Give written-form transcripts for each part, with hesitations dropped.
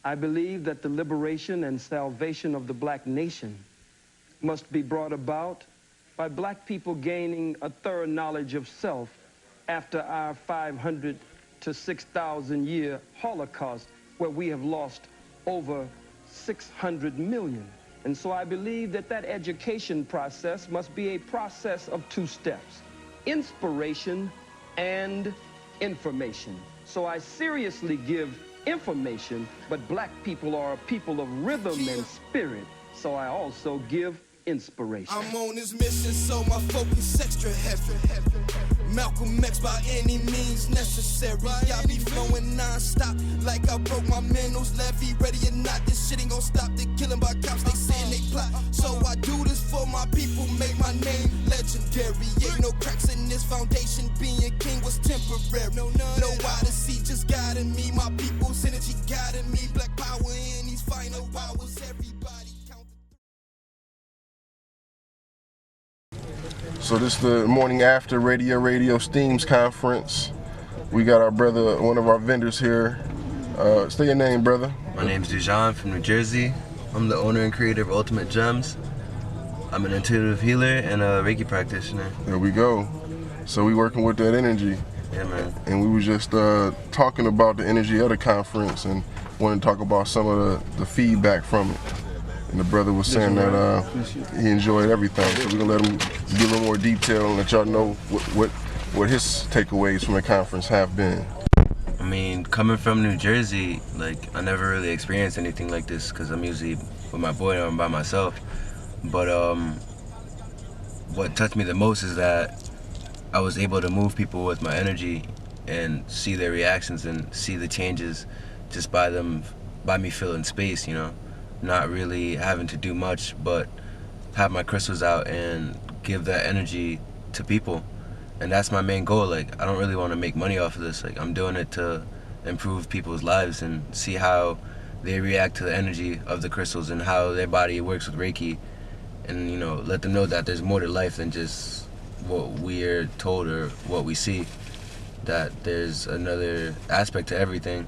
I believe that the liberation and salvation of the black nation must be brought about by black people gaining a thorough knowledge of self after our 500 to 6,000 year Holocaust, where we have lost over 600 million. And so I believe that that education process must be a process of two steps: inspiration and information. So I seriously give information, but black people are a people of rhythm and spirit, so I also give inspiration. I'm on this mission, so my focus extra heavy. Malcolm X by any means necessary. I be flowing non-stop like I broke my mental's levy. Ready or not, this shit ain't gon' stop. They killing by cops, they saying they plot. So I do this for my people, make my name legendary. Ain't no cracks in this foundation, being king was temporary. No odyssey just guiding me, my people's energy guiding me. Black power in these final hours, everybody count. So this is the morning after Readyo STEAMS conference. We got our brother, one of our vendors here. Say your name, brother. My name's Dujon from New Jersey. I'm the owner and creator of Ultimate Gems. I'm an intuitive healer and a Reiki practitioner. There we go. So we working with that energy. Yeah, man. And we were just talking about the energy of the conference and wanted to talk about some of the feedback from it. And the brother was saying that he enjoyed everything. So we're gonna let him give him more detail and let y'all know what his takeaways from the conference have been. I mean, coming from New Jersey, like, I never really experienced anything like this because I'm usually with my boy or I'm by myself. But what touched me the most is that I was able to move people with my energy and see their reactions and see the changes just by me filling space, you know? Not really having to do much but have my crystals out and give that energy to people. And that's my main goal. Like, I don't really want to make money off of this. Like, I'm doing it to improve people's lives and see how they react to the energy of the crystals and how their body works with Reiki, and, you know, let them know that there's more to life than just what we're told or what we see, that there's another aspect to everything,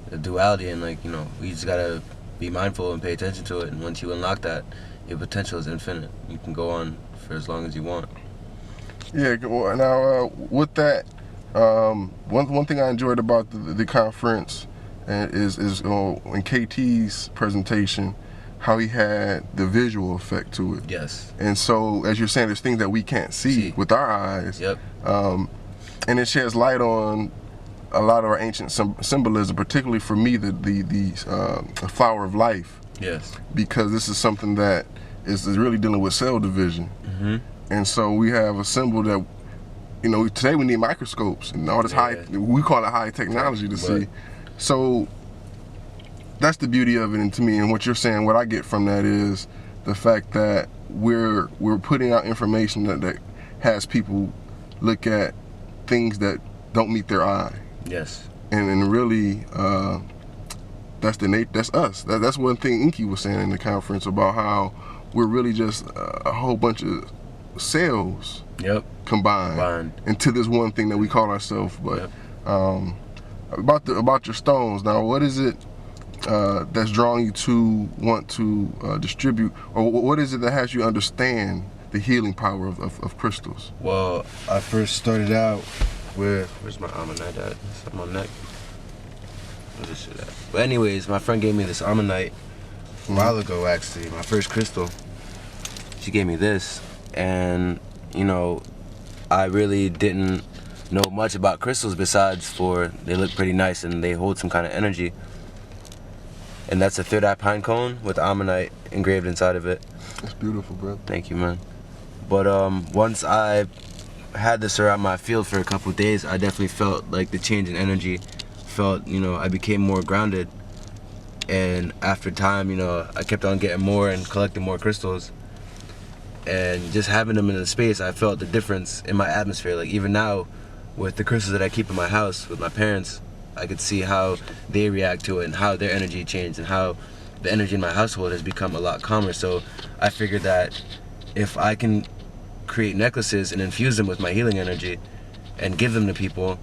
the duality, and, like, you know, we just gotta be mindful and pay attention to it. And once you unlock that, your potential is infinite. You can go on for as long as you want. Yeah, now with that, one thing I enjoyed about the conference is in KT's presentation, how he had the visual effect to it. Yes. And so, as you're saying, there's things that we can't see with our eyes. Yep. And it sheds light on a lot of our ancient symbolism, particularly for me, the flower of life. Yes. Because this is something that is really dealing with cell division. Mm-hmm. And so we have a symbol that, you know, today we need microscopes and all this we call it high technology to see. So that's the beauty of it. And to me, and what you're saying, what I get from that is the fact that we're putting out information that has people look at things that don't meet their eye. Yes. And really, that's us. That's one thing Inky was saying in the conference about how we're really just a whole bunch of cells combined into this one thing that we call ourselves. But about your stones, now what is it that's drawing you to want to distribute, or what is it that has you understand the healing power of crystals? Well, I first started out with, where's my ammonite at? It's on my neck. Where's this shit at? But anyways, my friend gave me this ammonite a while ago, actually, my first crystal. She gave me this, and, you know, I really didn't know much about crystals besides they look pretty nice and they hold some kind of energy. And that's a third eye pine cone with ammonite engraved inside of it. That's beautiful, bro. Thank you, man. But once I had this around my field for a couple of days, I definitely felt like the change in energy. Felt, you know, I became more grounded. And after time, you know, I kept on getting more and collecting more crystals. And just having them in the space, I felt the difference in my atmosphere. Like, even now, with the crystals that I keep in my house with my parents, I could see how they react to it and how their energy changed and how the energy in my household has become a lot calmer. So I figured that if I can create necklaces and infuse them with my healing energy and give them to people,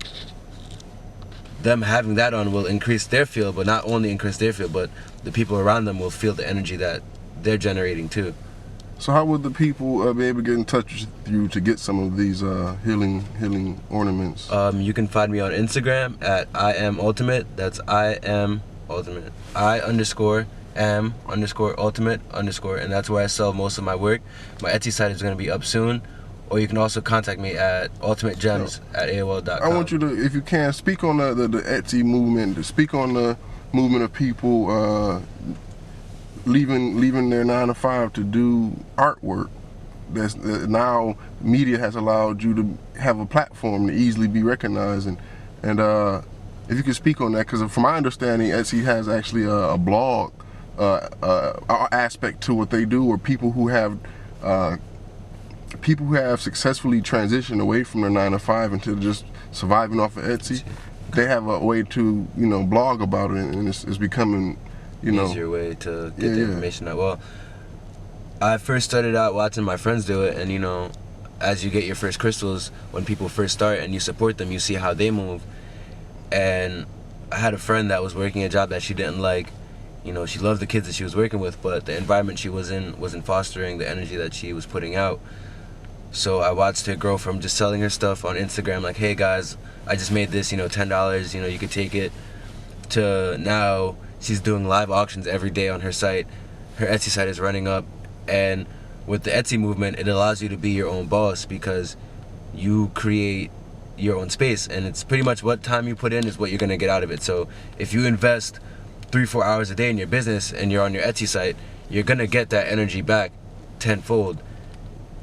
them having that on will increase their field, but not only increase their field, but the people around them will feel the energy that they're generating too. So how would the people be able to get in touch with you to get some of these healing ornaments? You can find me on Instagram at I am ultimate. That's I am ultimate. I_am_ultimate_, and that's where I sell most of my work. My Etsy site is going to be up soon, or you can also contact me at ultimategems@aol.com. I want you to, if you can, speak on the Etsy movement. To speak on the movement of people leaving their 9 to 5 to do artwork. That's now media has allowed you to have a platform to easily be recognized, and if you could speak on that, because from my understanding, Etsy has actually a blog aspect to what they do, where people who have successfully transitioned away from their 9 to 5 into just surviving off of Etsy, they have a way to blog about it, and it's becoming easier way to get the information out. Well, I first started out watching my friends do it, and as you get your first crystals, when people first start and you support them, you see how they move. And I had a friend that was working a job that she didn't like. She loved the kids that she was working with, but the environment she was in wasn't fostering the energy that she was putting out. So I watched her grow from just selling her stuff on Instagram, like, hey guys, I just made this, $10, you could take it, to now she's doing live auctions every day on her site. Her Etsy site is running up, and with the Etsy movement, it allows you to be your own boss, because you create your own space, and it's pretty much what time you put in is what you're gonna get out of it. So if you invest 3-4 hours a day in your business and you're on your Etsy site, you're gonna get that energy back tenfold,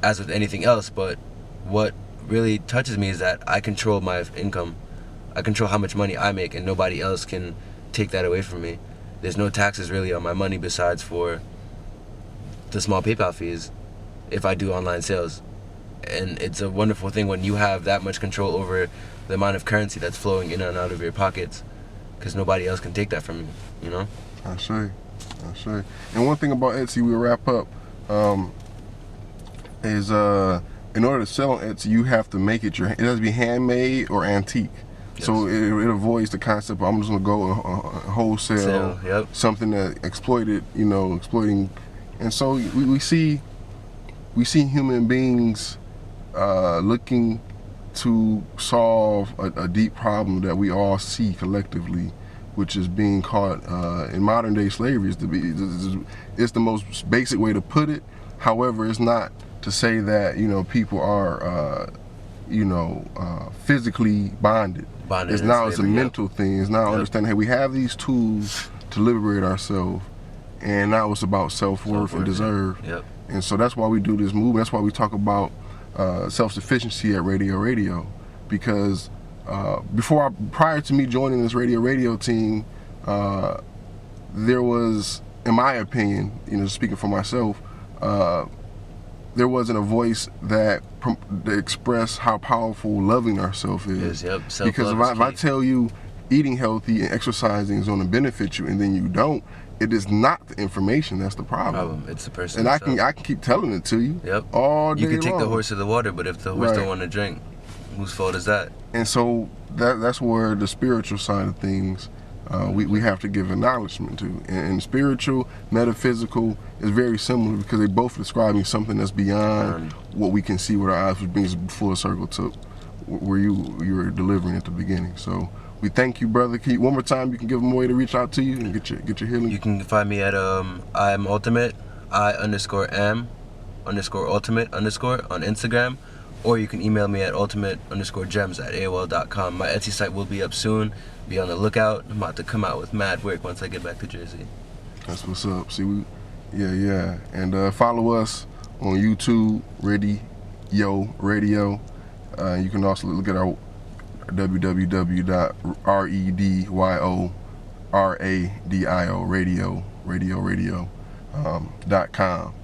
as with anything else. But what really touches me is that I control my income. I control how much money I make, and nobody else can take that away from me. There's no taxes really on my money besides for the small PayPal fees if I do online sales. And it's a wonderful thing when you have that much control over the amount of currency that's flowing in and out of your pockets, because nobody else can take that from you, I say. And one thing about Etsy, we'll wrap up, is in order to sell on Etsy, you have to make it it has to be handmade or antique. Yes. So it avoids the concept of, I'm just gonna go wholesale, something that exploiting. And so we see human beings looking to solve a deep problem that we all see collectively, which is being caught in modern day slavery. It's the most basic way to put it. However, it's not to say that people are physically bonded. It's a mental thing. It's now understanding, hey, we have these tools to liberate ourselves, and now it's about self-worth and deserve. And so that's why we do this movement. That's why we talk about self-sufficiency at Readyo, because prior to me joining this Readyo team, there was, in my opinion, speaking for myself, there wasn't a voice that expressed how powerful loving ourselves is. Because if I tell you eating healthy and exercising is going to benefit you, and then you don't, it is not the information that's the problem. It's the person. And I can keep telling it to you. All day You can take long. the horse to the water, but if the horse don't want to drink, whose fault is that? And so that's where the spiritual side of things we have to give acknowledgement to. And spiritual, metaphysical is very similar, because they both describing something that's beyond what we can see with our eyes, which brings us full circle to where you were delivering at the beginning. So we thank you, brother. One more time, you can give them a way to reach out to you and get your healing. You can find me at I am ultimate, I_am_ultimate_ on Instagram, or you can email me at ultimate_gems@aol.com. My Etsy site will be up soon. Be on the lookout. I'm about to come out with mad work once I get back to Jersey. That's what's up. See, and follow us on YouTube, Readyo. You can also look at our www.readyo.com.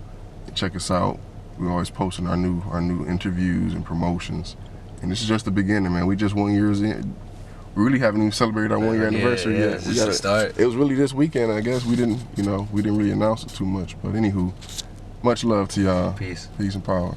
Check us out. We're always posting our new interviews and promotions. And this is just the beginning, man. We just 1 year in. We really haven't even celebrated our 1 year anniversary yet. It's just a start. It was really this weekend, I guess. We didn't really announce it too much. But anywho, much love to y'all. Peace and power.